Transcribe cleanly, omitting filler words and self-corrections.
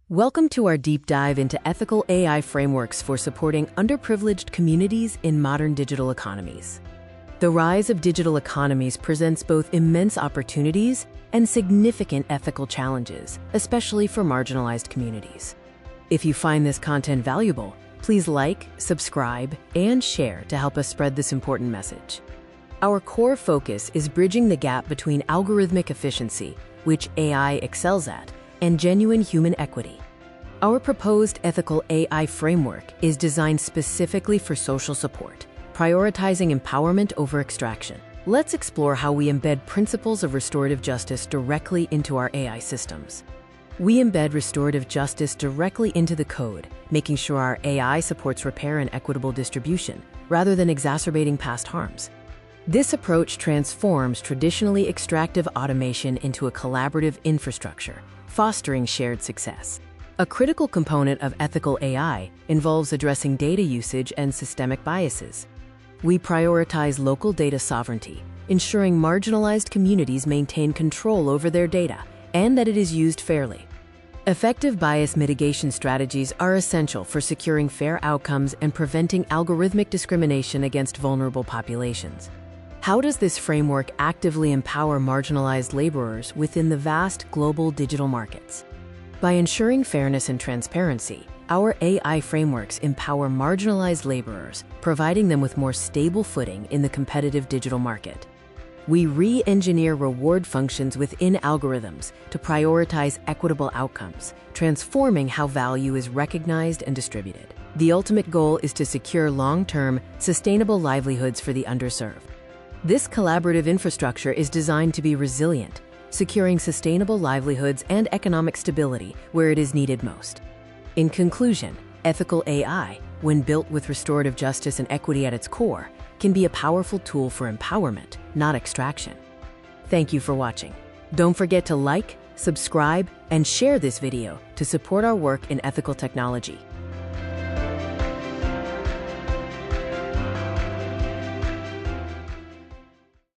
Welcome to our deep dive into ethical AI frameworks for supporting underprivileged communities in modern digital economies. The rise of digital economies presents both immense opportunities and significant ethical challenges, especially for marginalized communities. If you find this content valuable, please like, subscribe, and share to help us spread this important message. Our core focus is bridging the gap between algorithmic efficiency, which AI excels at, and genuine human equity. Our proposed ethical AI framework is designed specifically for social support, prioritizing empowerment over extraction. Let's explore how we embed principles of restorative justice directly into our AI systems. We embed restorative justice directly into the code, making sure our AI supports repair and equitable distribution, rather than exacerbating past harms. This approach transforms traditionally extractive automation into a collaborative infrastructure, fostering shared success. A critical component of ethical AI involves addressing data usage and systemic biases. We prioritize local data sovereignty, ensuring marginalized communities maintain control over their data and that it is used fairly. Effective bias mitigation strategies are essential for securing fair outcomes and preventing algorithmic discrimination against vulnerable populations. How does this framework actively empower marginalized laborers within the vast global digital markets? By ensuring fairness and transparency, our AI frameworks empower marginalized laborers, providing them with more stable footing in the competitive digital market. We re-engineer reward functions within algorithms to prioritize equitable outcomes, transforming how value is recognized and distributed. The ultimate goal is to secure long-term, sustainable livelihoods for the underserved. This collaborative infrastructure is designed to be resilient, securing sustainable livelihoods and economic stability where it is needed most. In conclusion, ethical AI, when built with restorative justice and equity at its core, can be a powerful tool for empowerment, not extraction. Thank you for watching. Don't forget to like, subscribe, and share this video to support our work in ethical technology.